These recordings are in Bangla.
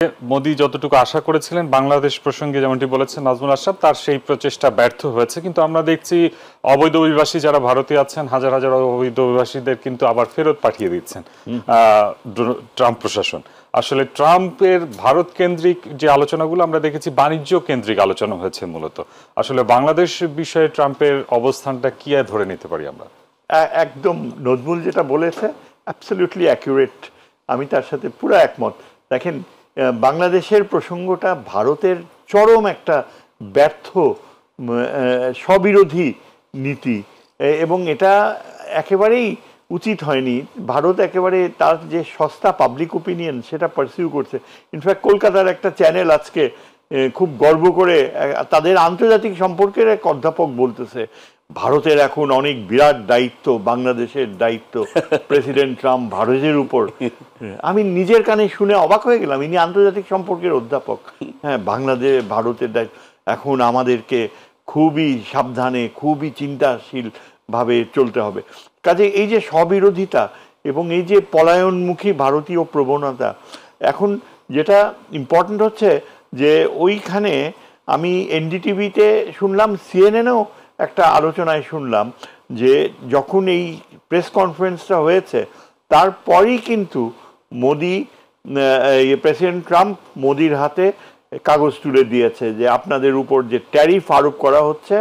মোদি যতটুকু আশা করেছিলেন বাংলাদেশ প্রসঙ্গে যেমনটি বলেছেন নাজমুল আশরাফ তার সেই প্রচেষ্টা ব্যর্থ হয়েছে, কিন্তু আমরা দেখছি অবৈধ অভিবাসী যারা ভারতে আছেন হাজার হাজার অবৈধ অভিবাসীদের কিন্তু আবার ফেরত পাঠিয়ে দিচ্ছেন ট্রাম্প প্রশাসন। আসলে ট্রাম্পের ভারত কেন্দ্রিক যে আলোচনাগুলো আমরা দেখেছি বাণিজ্য কেন্দ্রিক আলোচনা হয়েছে মূলত। আসলে বাংলাদেশ বিষয়ে ট্রাম্পের অবস্থানটা কি ধরে নিতে পারি আমরা? একদম নজমুল যেটা বলেছে অ্যাবসলিউটলি অ্যাকুরেট, আমি তার সাথে পুরো একমত। দেখেন, বাংলাদেশের প্রসঙ্গটা ভারতের চরম একটা ব্যর্থ স্ববিরোধী নীতি, এবং এটা একেবারেই উচিত হয়নি। ভারত একেবারে তার যে সস্তা পাবলিক ওপিনিয়ন সেটা পারসিউ করছে। ইনফ্যাক্ট কলকাতার একটা চ্যানেল আজকে খুব গর্ব করে তাদের আন্তর্জাতিক সম্পর্কের এক অধ্যাপক বলতেছে ভারতের এখন অনেক বিরাট দায়িত্ব, বাংলাদেশের দায়িত্ব, প্রেসিডেন্ট ট্রাম্প ভারতের উপর। আমি নিজের কানে শুনে অবাক হয়ে গেলাম, ইনি আন্তর্জাতিক সম্পর্কের অধ্যাপক। হ্যাঁ, বাংলাদেশ ভারতের দায়িত্ব, এখন আমাদেরকে খুবই সাবধানে খুবই চিন্তাশীল ভাবে চলতে হবে। কাজে এই যে স্ববিরোধিতা এবং এই যে পলায়নমুখী ভারতীয় প্রবণতা, এখন যেটা ইম্পর্টেন্ট হচ্ছে যে ওইখানে আমি এনডিটিভিতে শুনলাম, সিএনএনও একটা আলোচনায় শুনলাম যে যখন এই প্রেস কনফারেন্সটা হয়েছে তারপরই কিন্তু মোদি প্রেসিডেন্ট ট্রাম্প মোদির হাতে কাগজ তুলে দিয়েছে যে আপনাদের উপর যে ট্যারিফ আরোপ করা হচ্ছে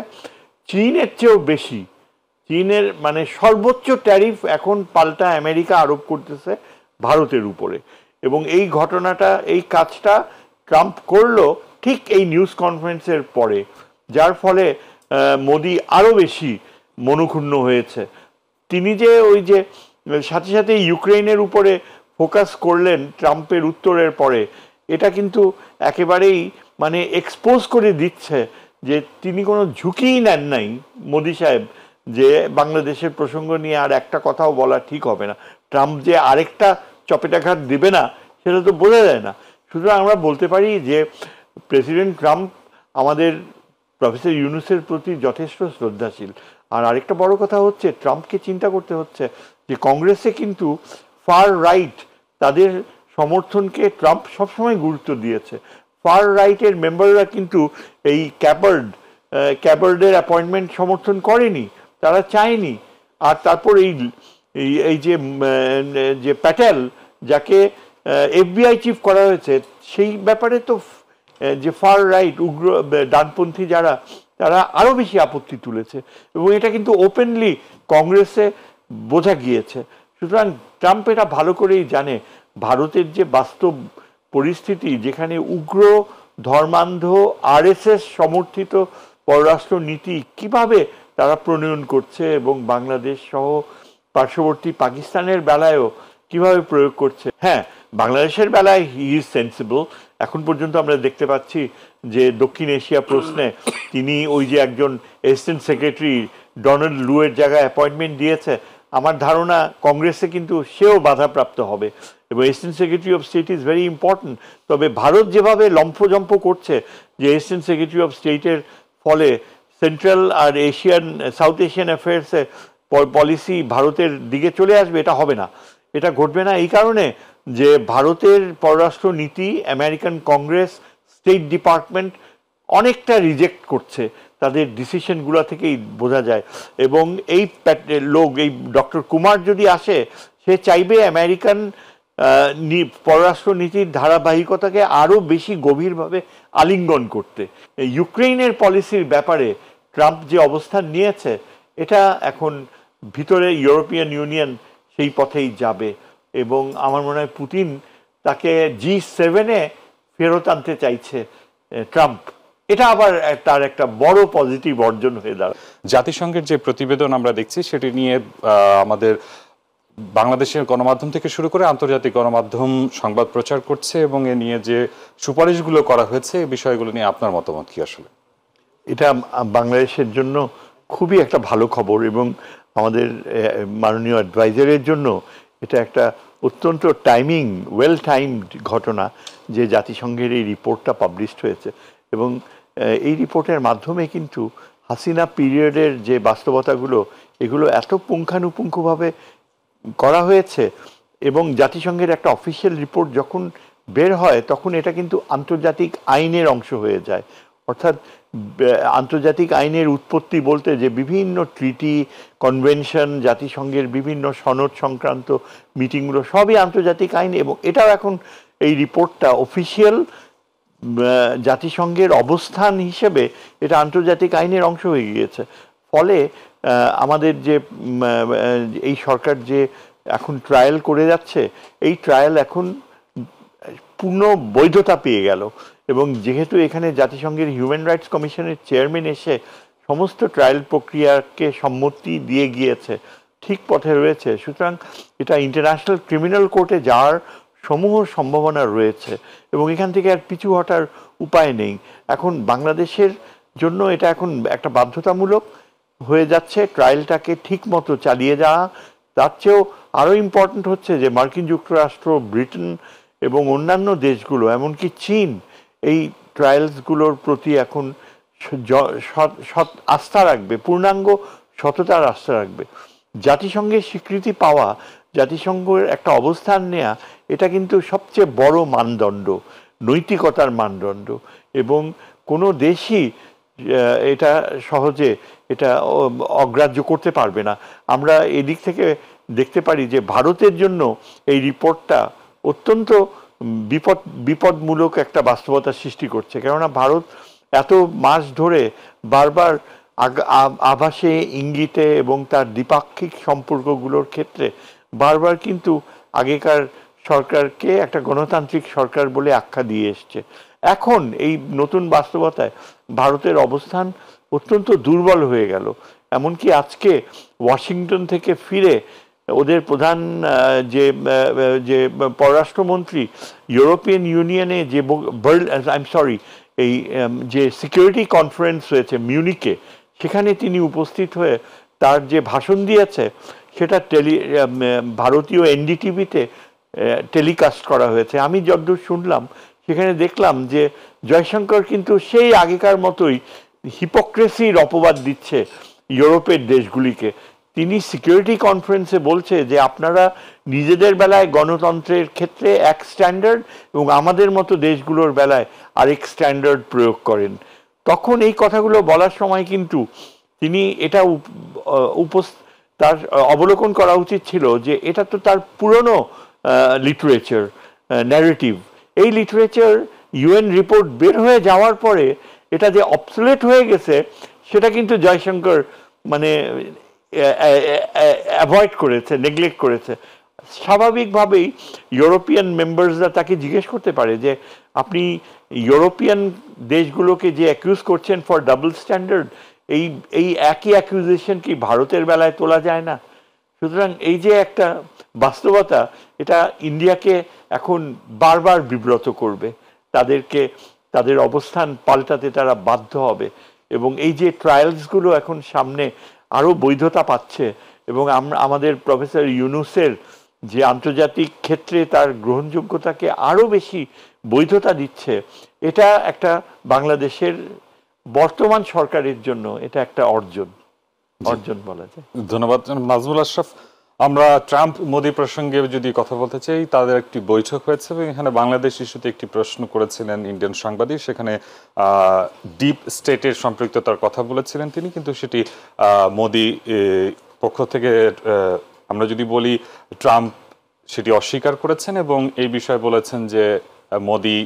চীনের চেয়েও বেশি, চীনের মানে সর্বোচ্চ ট্যারিফ এখন পাল্টা আমেরিকা আরোপ করতেছে ভারতের উপরে। এবং এই ঘটনাটা, এই কাজটা ট্রাম্প করলো ঠিক এই নিউজ কনফারেন্সের পরে, যার ফলে মোদি আরও বেশি মনোক্ষুণ্ণ হয়েছে। তিনি যে ওই যে সাথে সাথে ইউক্রেনের উপরে ফোকাস করলেন ট্রাম্পের উত্তরের পরে, এটা কিন্তু একেবারেই মানে এক্সপোজ করে দিচ্ছে যে তিনি কোনো ঝুঁকিই নেন নাই মোদি সাহেব, যে বাংলাদেশের প্রসঙ্গ নিয়ে আর একটা কথাও বলা ঠিক হবে না। ট্রাম্প যে আরেকটা চপেটাঘাত দেবে না সেটা তো বোঝা যায় না। সুতরাং আমরা বলতে পারি যে প্রেসিডেন্ট ট্রাম্প আমাদের প্রফেসর ইউনূসের প্রতি যথেষ্ট শ্রদ্ধাশীল। আর আরেকটা বড় কথা হচ্ছে, ট্রাম্পকে চিন্তা করতে হচ্ছে যে কংগ্রেসে কিন্তু ফার রাইট, তাদের সমর্থনকে ট্রাম্প সবসময় গুরুত্ব দিয়েছে। ফার রাইটের মেম্বাররা কিন্তু এই ক্যাবার্ডের অ্যাপয়েন্টমেন্ট সমর্থন করেনি, তারা চায়নি। আর তারপর এই যে প্যাটেল, যাকে এফবিআই চিফ করা হয়েছে, সেই ব্যাপারে তো যে ফার রাইট উগ্র ডানপন্থী যারা, তারা আরও বেশি আপত্তি তুলেছে এবং এটা কিন্তু ওপেনলি কংগ্রেসে বোঝা গিয়েছে। সুতরাং ট্রাম্প এটা ভালো করেই জানে ভারতের যে বাস্তব পরিস্থিতি, যেখানে উগ্র ধর্মান্ধ আরএসএস সমর্থিত পররাষ্ট্র নীতি কিভাবে তারা প্রণয়ন করছে এবং বাংলাদেশ সহ পার্শ্ববর্তী পাকিস্তানের বেলায়ও কিভাবে প্রয়োগ করছে। হ্যাঁ, বাংলাদেশের বেলায় হি ইজ সেন্সিবল। এখন পর্যন্ত আমরা দেখতে পাচ্ছি যে দক্ষিণ এশিয়া প্রশ্নে তিনি ওই যে একজন অ্যাসিস্ট্যান্ট সেক্রেটারি ডোনাল্ড লুয়ের জায়গায় অ্যাপয়েন্টমেন্ট দিয়েছে, আমার ধারণা কংগ্রেসে কিন্তু সেও বাধাপ্রাপ্ত হবে এবং assistant secretary of state is very important. তবে ভারত যেভাবে লম্ফজম্প করছে যে অ্যাসিস্ট্যান্ট সেক্রেটারি অফ স্টেটের ফলে সেন্ট্রাল আর সাউথ এশিয়ান অ্যাফেয়ার্সে পলিসি ভারতের দিকে চলে আসবে, এটা হবে না, এটা ঘটবে না। এই কারণে যে ভারতের পররাষ্ট্র নীতি আমেরিকান কংগ্রেস, স্টেট ডিপার্টমেন্ট অনেকটা রিজেক্ট করছে, তাদের ডিসিশনগুলো থেকেই বোঝা যায়। এবং এই লোক, এই ডক্টর কুমার যদি আসে, সে চাইবে আমেরিকান পররাষ্ট্র নীতির ধারাবাহিকতাকে আরও বেশি গভীরভাবে আলিঙ্গন করতে। ইউক্রেনের পলিসির ব্যাপারে ট্রাম্প যে অবস্থান নিয়েছে, এটা এখন ভিতরে ইউরোপিয়ান ইউনিয়ন সেই পথেই যাবে এবং আমার মনে হয় পুতিন তাকে G7-এ ফেরত আনতে চাইছে ট্রাম্প। এটা আবার তার একটা বড় পজিটিভ অর্জন হয়ে দাঁড়ায়। জাতিসংঘের যে প্রতিবেদন আমরা দেখছি সেটি নিয়ে আমাদের বাংলাদেশের গণমাধ্যম থেকে শুরু করে আন্তর্জাতিক গণমাধ্যম সংবাদ প্রচার করছে এবং এ নিয়ে যে সুপারিশগুলো করা হয়েছে এই বিষয়গুলো নিয়ে আপনার মতামত কি? আসলে এটা বাংলাদেশের জন্য খুবই একটা ভালো খবর এবং আমাদের মাননীয় অ্যাডভাইজারের জন্য এটা একটা অত্যন্ত ওয়েল টাইমড ঘটনা যে জাতিসংঘের এই রিপোর্টটা পাবলিশড হয়েছে। এবং এই রিপোর্টের মাধ্যমে কিন্তু হাসিনা পিরিয়ডের যে বাস্তবতাগুলো, এগুলো এত পুঙ্খানুপুঙ্খভাবে করা হয়েছে এবং জাতিসংঘের একটা অফিসিয়াল রিপোর্ট যখন বের হয় তখন এটা কিন্তু আন্তর্জাতিক আইনের অংশ হয়ে যায়। অর্থাৎ আন্তর্জাতিক আইনের উৎপত্তি বলতে যে বিভিন্ন ট্রিটি, কনভেনশন, জাতিসংঘের বিভিন্ন সনদ সংক্রান্ত মিটিংগুলো সবই আন্তর্জাতিক আইন, এবং এটাও এখন এই রিপোর্টটা অফিসিয়াল জাতিসংঘের অবস্থান হিসেবে এটা আন্তর্জাতিক আইনের অংশ হয়ে গিয়েছে। ফলে আমাদের যে এই সরকার যে এখন ট্রায়াল করে যাচ্ছে, এই ট্রায়াল এখন পূর্ণ বৈধতা পেয়ে গেল, এবং যেহেতু এখানে জাতিসংঘের হিউম্যান রাইটস কমিশনের চেয়ারম্যান এসে সমস্ত ট্রায়াল প্রক্রিয়াকে সম্মতি দিয়ে গিয়েছে, ঠিক পথে রয়েছে, সুতরাং এটা ইন্টারন্যাশনাল ক্রিমিনাল কোর্টে যাওয়ার সমূহ সম্ভাবনা রয়েছে, এবং এখান থেকে আর পিছু হটার উপায় নেই। এখন বাংলাদেশের জন্য এটা এখন একটা বাধ্যতামূলক হয়ে যাচ্ছে ট্রায়ালটাকে ঠিক মতো চালিয়ে যাওয়া। তার চেয়েও আরও ইম্পর্ট্যান্ট হচ্ছে যে মার্কিন যুক্তরাষ্ট্র, ব্রিটেন এবং অন্যান্য দেশগুলো, এমনকি চীন, এই ট্রায়ালসগুলোর প্রতি এখন আস্থা রাখবে, পূর্ণাঙ্গ সততার আস্থা রাখবে। জাতিসংঘের স্বীকৃতি পাওয়া, জাতিসংঘের একটা অবস্থান নেয়া, এটা কিন্তু সবচেয়ে বড় মানদণ্ড, নৈতিকতার মানদণ্ড, এবং কোনো দেশই এটা সহজে এটা অগ্রাহ্য করতে পারবে না। আমরা এদিক থেকে দেখতে পারি যে ভারতের জন্য এই রিপোর্টটা অত্যন্ত বিপদমূলক একটা বাস্তবতা সৃষ্টি করছে, কেননা ভারত এত মাস ধরে বারবার আভাসে, ইঙ্গিতে এবং তার দ্বিপাক্ষিক সম্পর্কগুলোর ক্ষেত্রে বারবার কিন্তু আগেকার সরকারকে একটা গণতান্ত্রিক সরকার বলে আখ্যা দিয়ে এসছে। এখন এই নতুন বাস্তবতায় ভারতের অবস্থান অত্যন্ত দুর্বল হয়ে গেল। এমনকি আজকে ওয়াশিংটন থেকে ফিরে ওদের প্রধান যে পররাষ্ট্রমন্ত্রী ইউরোপিয়ান ইউনিয়নে যে এই যে সিকিউরিটি কনফারেন্স হয়েছে মিউনিকে, সেখানে তিনি উপস্থিত হয়ে তার যে ভাষণ দিয়েছে সেটা ভারতীয় এনডিটিভিতে টেলিকাস্ট করা হয়েছে। আমি যতদূর শুনলাম সেখানে দেখলাম যে জয়শঙ্কর কিন্তু সেই আগেকার মতোই হিপোক্রেসির অপবাদ দিচ্ছে ইউরোপের দেশগুলিকে। তিনি সিকিউরিটি কনফারেন্সে বলছে যে আপনারা নিজেদের বেলায় গণতন্ত্রের ক্ষেত্রে এক স্ট্যান্ডার্ড এবং আমাদের মতো দেশগুলোর বেলায় আরেক স্ট্যান্ডার্ড প্রয়োগ করেন। তখন এই কথাগুলো বলার সময় কিন্তু তিনি এটা তার অবলোকন করা উচিত ছিল যে এটা তো তার পুরনো লিটারেচার, ন্যারেটিভ। এই লিটারেচার ইউএন রিপোর্ট বের হয়ে যাওয়ার পরে এটা যে অবসোলেট হয়ে গেছে সেটা কিন্তু জয়শঙ্কর মানে অ্যাভয়েড করেছে, নেগলেক্ট করেছে। স্বাভাবিকভাবেই ইউরোপিয়ান মেম্বার্সরা তাকে জিজ্ঞেস করতে পারে যে আপনি ইউরোপিয়ান দেশগুলোকে যে অ্যাকিউজ করছেন ফর ডাবল স্ট্যান্ডার্ড, এই একই অ্যাকিউজেশন কি ভারতের বেলায় তোলা যায় না? সুতরাং এই যে একটা বাস্তবতা, এটা ইন্ডিয়াকে এখন বারবার বিব্রত করবে, তাদের অবস্থান পাল্টাতে তারা বাধ্য হবে। এবং এই যে ট্রায়ালসগুলো এখন সামনে আরও বৈধতা পাচ্ছে, এবং আমাদের প্রফেসর ইউনুসের যে আন্তর্জাতিক ক্ষেত্রে তার গ্রহণযোগ্যতাকে আরও বেশি বৈধতা দিচ্ছে, এটা একটা বাংলাদেশের বর্তমান সরকারের জন্য এটা একটা অর্জন বলা যায়। ধন্যবাদ নাজমুল আশরাফ। আমরা ট্রাম্প মোদি প্রসঙ্গে যদি কথা বলতে চাই, তাদের একটি বৈঠক হয়েছে এবং এখানে বাংলাদেশ ইস্যুতে একটি প্রশ্ন করেছিলেন ইন্ডিয়ান সাংবাদিক, সেখানে ডিপ স্টেটের সম্পৃক্ততার কথা বলেছিলেন তিনি, কিন্তু সেটি মোদি পক্ষ থেকে আমরা যদি বলি ট্রাম্প সেটি অস্বীকার করেছেন এবং এই বিষয়ে বলেছেন যে মোদি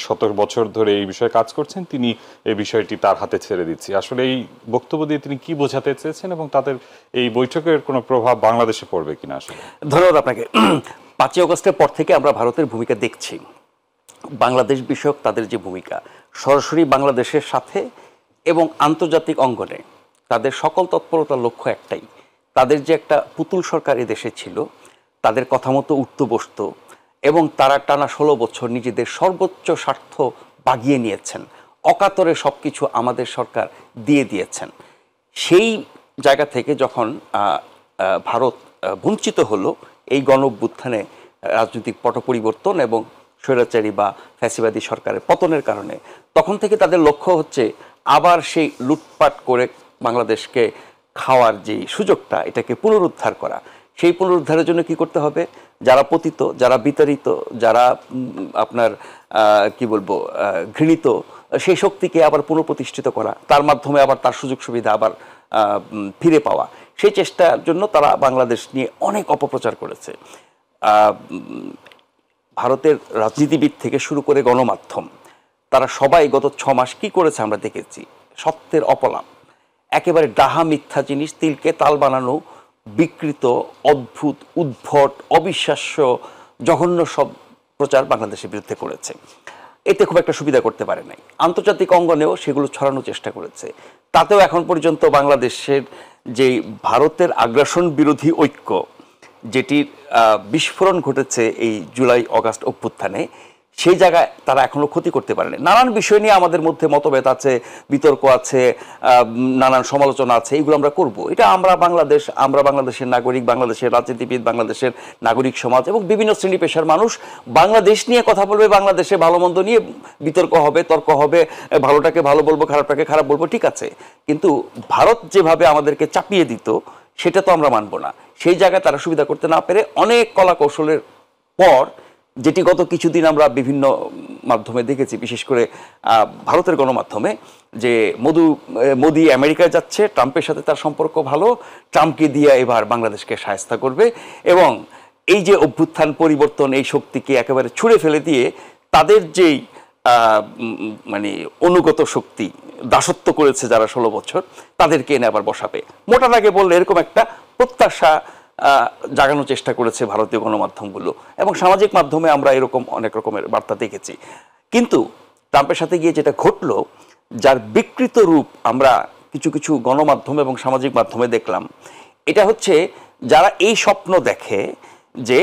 70 বছর ধরে এই বিষয়ে কাজ করছেন, তিনি এই বিষয়টি তার হাতে ছেড়ে দিচ্ছি। আসলে এই বক্তব্য দিয়ে তিনি কি বোঝাতে চেয়েছেন এবং তাদের এই বৈঠকের কোনো প্রভাব বাংলাদেশে পড়বে কিনা? আসলে ধন্যবাদ আপনাকে। 5ই আগস্টের পর থেকে আমরা ভারতের ভূমিকা দেখছি। বাংলাদেশ বিষয়ক তাদের যে ভূমিকা সরাসরি বাংলাদেশের সাথে এবং আন্তর্জাতিক অঙ্গনে তাদের সকল তৎপরতার লক্ষ্য একটাই, তাদের যে একটা পুতুল সরকার এদেশে ছিল তাদের কথা মতো উঠতে বসতো এবং তারা টানা 16 বছর নিজেদের সর্বোচ্চ স্বার্থ বাগিয়ে নিয়েছেন, অকাতরে সব কিছু আমাদের সরকার দিয়ে দিয়েছেন। সেই জায়গা থেকে যখন ভারত বঞ্চিত হলো এই গণ-অভ্যুত্থানে, রাজনৈতিক পট পরিবর্তন এবং স্বৈরাচারী বা ফ্যাসিবাদী সরকারের পতনের কারণে, তখন থেকে তাদের লক্ষ্য হচ্ছে আবার সেই লুটপাট করে বাংলাদেশকে খাওয়ার যে সুযোগটা, এটাকে পুনরুদ্ধার করা। সেই পুনরুদ্ধারের জন্য কি করতে হবে? যারা পতিত, যারা বিতাড়িত, যারা আপনার কি বলবো ঘৃণিত, সেই শক্তিকে আবার পুনঃপ্রতিষ্ঠিত করা, তার মাধ্যমে আবার তার সুযোগ সুবিধা আবার ফিরে পাওয়া, সেই চেষ্টার জন্য তারা বাংলাদেশ নিয়ে অনেক অপপ্রচার করেছে। ভারতের রাজনীতিবিদ থেকে শুরু করে গণমাধ্যম, তারা সবাই গত 6 মাস কি করেছে আমরা দেখেছি। সত্যের অপলাপ, একেবারে ডাহা মিথ্যা জিনিস, তিলকে তাল বানানো, বিকৃত, অদ্ভুত, উদ্ভট, অবিশ্বাস্য, জঘন্য সব প্রচার বাংলাদেশের বিরুদ্ধে করেছে। এতে খুব একটা সুবিধা করতে পারে নাই। আন্তর্জাতিক অঙ্গনেও সেগুলো ছড়ানোর চেষ্টা করেছে। তাতেও এখন পর্যন্ত বাংলাদেশের যে ভারতের আগ্রাসন বিরোধী ঐক্য, যেটির বিস্ফোরণ ঘটেছে এই জুলাই অগাস্ট অভ্যুত্থানে, সেই জায়গায় তারা এখনো ক্ষতি করতে পারেনি। নানান বিষয় নিয়ে আমাদের মধ্যে মতভেদ আছে, বিতর্ক আছে, নানান সমালোচনা আছে, এগুলো আমরা করব। এটা আমরা বাংলাদেশের নাগরিক, বাংলাদেশের রাজনীতিবিদ, বাংলাদেশের নাগরিক সমাজ এবং বিভিন্ন শ্রেণী পেশার মানুষ বাংলাদেশ নিয়ে কথা বলবে, বাংলাদেশে ভালো মন্দ নিয়ে বিতর্ক হবে, তর্ক হবে, ভালোটাকে ভালো বলবো, খারাপটাকে খারাপ বলবো, ঠিক আছে। কিন্তু ভারত যেভাবে আমাদেরকে চাপিয়ে দিত সেটা তো আমরা মানব না। সেই জায়গায় তারা সুবিধা করতে না পেরে অনেক কলা কৌশলের পর, যেটি গত কিছুদিন আমরা বিভিন্ন মাধ্যমে দেখেছি, বিশেষ করে ভারতের গণমাধ্যমে, যে মোদি আমেরিকায় যাচ্ছে, ট্রাম্পের সাথে তার সম্পর্ক ভালো, ট্রাম্পকে দিয়ে এবার বাংলাদেশকে শায়েস্তা করবে, এবং এই যে অভ্যুত্থান পরিবর্তন, এই শক্তিকে একেবারে ছুঁড়ে ফেলে দিয়ে তাদের যেই মানে অনুগত শক্তি, দাসত্ব করেছে যারা 16 বছর, তাদেরকে এনে আবার বসাবে। মোটা দাগে বললে এরকম একটা প্রত্যাশা জাগানোর চেষ্টা করেছে ভারতীয় গণমাধ্যমগুলো, এবং সামাজিক মাধ্যমে আমরা এরকম অনেক রকমের বার্তা দেখেছি। কিন্তু ট্রাম্পের সাথে গিয়ে যেটা ঘটলো, যার বিকৃত রূপ আমরা কিছু কিছু গণমাধ্যম এবং সামাজিক মাধ্যমে দেখলাম, এটা হচ্ছে যারা এই স্বপ্ন দেখে যে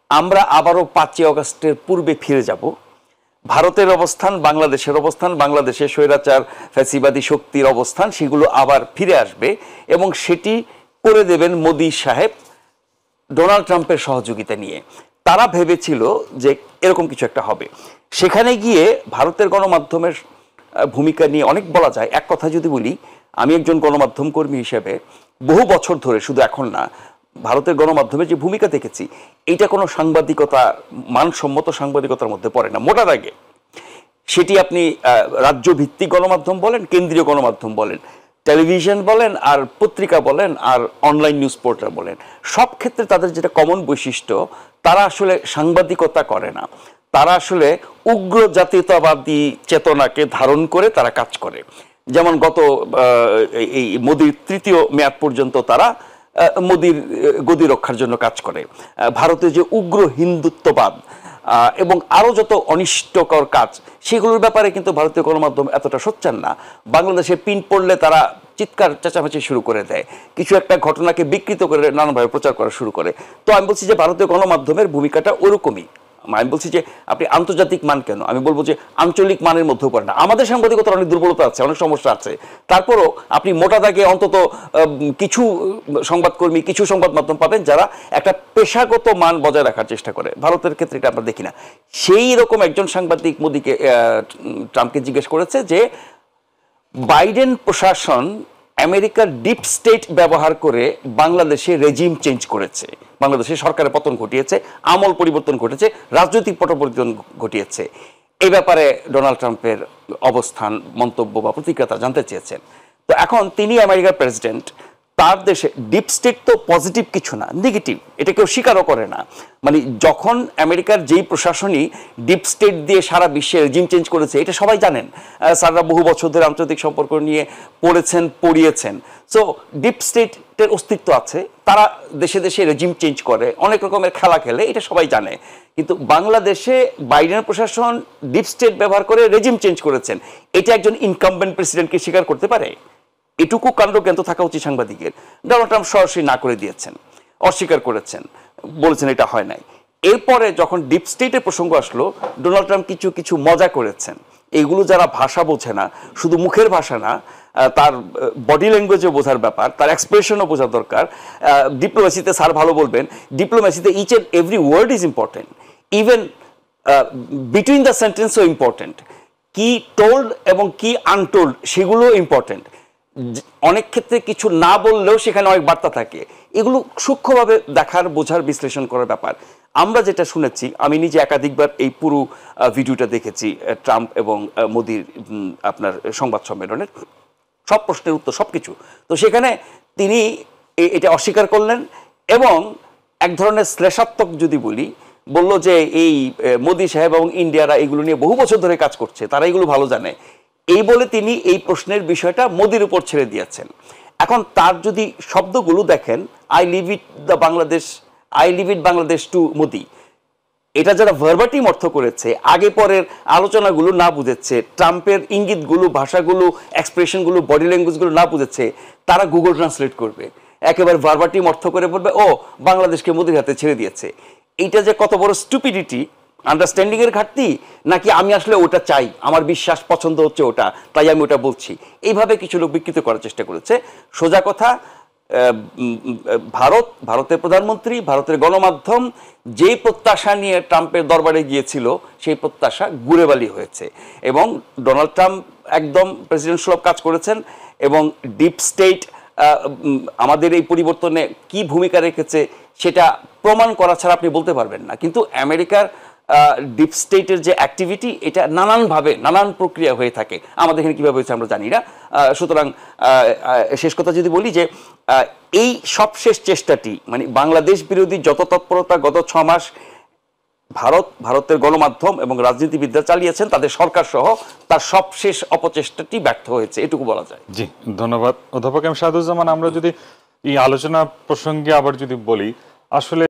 আমরা আবারও 5ই অগাস্টের পূর্বে ফিরে যাব, ভারতের অবস্থান, বাংলাদেশের অবস্থান, বাংলাদেশের স্বৈরাচার ফ্যাসিবাদী শক্তির অবস্থান, সেগুলো আবার ফিরে আসবে, এবং সেটি করে দেবেন মোদি সাহেব ডোনাল্ড ট্রাম্পের সহযোগিতা নিয়ে। তারা ভেবেছিল যে এরকম কিছু একটা হবে। সেখানে গিয়ে ভারতের গণমাধ্যমের ভূমিকা নিয়ে অনেক বলা যায়। এক কথা যদি বলি, আমি একজন গণমাধ্যম কর্মী হিসেবে বহু বছর ধরে, শুধু এখন না, ভারতের গণমাধ্যমের যে ভূমিকা দেখেছি, এইটা কোনো সাংবাদিকতা, মানসম্মত সাংবাদিকতার মধ্যে পড়ে না। মোটা দাগে সেটি আপনি রাজ্যভিত্তিক গণমাধ্যম বলেন, কেন্দ্রীয় গণমাধ্যম বলেন, টেলিভিশন বলেন, আর পত্রিকা বলেন, আর অনলাইন নিউজ পোর্টাল বলেন, সব ক্ষেত্রে তাদের যেটা কমন বৈশিষ্ট্য, তারা আসলে সাংবাদিকতা করে না। তারা আসলে উগ্র জাতীয়তাবাদী চেতনাকে ধারণ করে তারা কাজ করে। যেমন গত এই মোদির 3য় মেয়াদ পর্যন্ত তারা মোদির গদি রক্ষার জন্য কাজ করে। ভারতে যে উগ্র হিন্দুত্ববাদ এবং আরও যত অনিষ্টকর কাজ, সেগুলোর ব্যাপারে কিন্তু ভারতীয় গণমাধ্যম এতটা সোচ্চার না। বাংলাদেশে পিন পড়লে তারা চিৎকার চেঁচামেচি শুরু করে দেয়, কিছু একটা ঘটনাকে বিকৃত করে নানানভাবে প্রচার করা শুরু করে। তো আমি বলছি যে ভারতীয় গণমাধ্যমের ভূমিকাটা ওরকমই। আমি বলছি যে আপনি আন্তর্জাতিক মান কেন, আমি বলবো যে আঞ্চলিক মানের মধ্যেও পড়ে না। আমাদের সাংবাদিকতার অনেক দুর্বলতা আছে, অনেক সমস্যা আছে, তারপরও আপনি মোটা দাগে অন্তত কিছু সংবাদকর্মী, কিছু সংবাদ মাধ্যম পাবেন যারা একটা পেশাগত মান বজায় রাখার চেষ্টা করে। ভারতের ক্ষেত্রে এটা আমরা দেখি না। সেই রকম একজন সাংবাদিক মোদিকে, ট্রাম্পকে জিজ্ঞেস করেছে যে বাইডেন প্রশাসন আমেরিকার ডিপ স্টেট ব্যবহার করে বাংলাদেশে রেজিম চেঞ্জ করেছে, বাংলাদেশের সরকারের পতন ঘটিয়েছে, আমল পরিবর্তন ঘটেছে, রাজনৈতিক পট পরিবর্তন ঘটিয়েছে। এই ব্যাপারে ডোনাল্ড ট্রাম্পের অবস্থান, মন্তব্য বা প্রতিক্রিয়া তারা জানতে চেয়েছেন। তো এখন তিনি আমেরিকার প্রেসিডেন্ট, তার দেশে ডিপ স্টেট তো পজিটিভ কিছু না, নেগেটিভ, এটা কেউ স্বীকারও করে না। মানে যখন আমেরিকার যেই প্রশাসনই ডিপ স্টেট দিয়ে সারা বিশ্বে রেজিম চেঞ্জ করেছে, এটা সবাই জানেন, স্যাররা বহু বছর ধরে আন্তর্জাতিক সম্পর্ক নিয়ে পড়েছেন, পড়িয়েছেন। সো ডিপ স্টেটের অস্তিত্ব আছে, তারা দেশে দেশে রেজিম চেঞ্জ করে, অনেক রকমের খেলা খেলে, এটা সবাই জানে। কিন্তু বাংলাদেশে বাইডেন প্রশাসন ডিপ স্টেট ব্যবহার করে রেজিম চেঞ্জ করেছেন, এটা একজন ইনকামবেন্ট প্রেসিডেন্টকে স্বীকার করতে পারে? এটুকু কাণ্ডজ্ঞান তো থাকা উচিত সাংবাদিকের। ডোনাল্ড ট্রাম্প সরাসরি না করে দিয়েছেন, অস্বীকার করেছেন, বলেছেন এটা হয় নাই। এরপরে যখন ডিপ স্টেটের প্রসঙ্গ আসলো, ডোনাল্ড ট্রাম্প কিছু কিছু মজা করেছেন। এইগুলো যারা ভাষা বোঝে না, শুধু মুখের ভাষা না, তার বডি ল্যাঙ্গুয়েজও বোঝার ব্যাপার, তার এক্সপ্রেশনও বোঝার দরকার। ডিপ্লোমেসিতে স্যার ভালো বলবেন, ডিপ্লোমেসিতে each and every word is important, even between the সেন্টেন্সও ইম্পর্টেন্ট। কি টোল্ড এবং কি আনটোল্ড সেগুলো ইম্পর্টেন্ট। অনেক ক্ষেত্রে কিছু না বললেও সেখানে অনেক বার্তা থাকে। এগুলো সূক্ষ্মভাবে দেখার, বোঝার, বিশ্লেষণ করার ব্যাপার। আমরা যেটা শুনেছি, আমি নিজে একাধিকবার এই পুরো ভিডিওটা দেখেছি ট্রাম্প এবং মোদির আপনার সংবাদ সম্মেলনের, সব প্রশ্নের উত্তর সবকিছু। তো সেখানে তিনি এটা অস্বীকার করলেন এবং এক ধরনের শ্লেষাত্মক যদি বলি, বলল যে এই মোদি সাহেব এবং ইন্ডিয়ারা এগুলো নিয়ে বহু বছর ধরে কাজ করছে, তারা এগুলো ভালো জানে, এই বলে তিনি এই প্রশ্নের বিষয়টা মোদির উপর ছেড়ে দিয়েছেন। এখন তার যদি শব্দগুলো দেখেন, I live it Bangladesh to Modi, এটা যারা ভার্বাটিম অর্থ করেছে, আগে পরের আলোচনাগুলো না বুঝেছে, ট্রাম্পের ইঙ্গিতগুলো, ভাষাগুলো, এক্সপ্রেশনগুলো, বডি ল্যাঙ্গুয়েজগুলো না বুঝেছে, তারা গুগল ট্রান্সলেট করবে, একেবারে ভার্বাটিম অর্থ করে বলবে ও বাংলাদেশকে মোদির হাতে ছেড়ে দিয়েছে। এইটা যে কত বড় স্টুপিডিটি, আন্ডারস্ট্যান্ডিং এর ঘাটতি, নাকি আমি আসলে ওটা চাই, আমার বিশ্বাস পছন্দ হচ্ছে ওটা, তাই আমি ওটা বলছি, এইভাবে কিছু লোক বিকৃত করার চেষ্টা করেছে। সোজা কথা, ভারতের প্রধানমন্ত্রী, ভারতের গণমাধ্যম যেই প্রত্যাশা নিয়ে ট্রাম্পের দরবারে গিয়েছিল, সেই প্রত্যাশা গুড়েবালি হয়েছে। এবং ডোনাল্ড ট্রাম্প একদম প্রেসিডেন্ট সুলভ কাজ করেছেন এবং ডিপ স্টেট আমাদের এই পরিবর্তনে কি ভূমিকা রেখেছে সেটা প্রমাণ করা ছাড়া আপনি বলতে পারবেন না। কিন্তু আমেরিকার ডিপ স্টেটের যে অ্যাক্টিভিটি, এটা নানানভাবে নানান প্রক্রিয়া হয়ে থাকে, আমাদের এখানে কীভাবে হয়েছে আমরা জানি না। সুতরাং শেষ কথা যদি বলি যে এই সবশেষ চেষ্টাটি, মানে বাংলাদেশ বিরোধী যত তৎপরতা গত 6 মাস ভারতের গণমাধ্যম এবং রাজনীতিবিদরা চালিয়েছেন, তাদের সরকার সহ, তার সবশেষ অপচেষ্টাটি ব্যর্থ হয়েছে, এটুকু বলা যায়। জি, ধন্যবাদ অধ্যাপক এম শাহাদুজ্জামান। আমরা যদি এই আলোচনা প্রসঙ্গে আবার যদি বলি, আসলে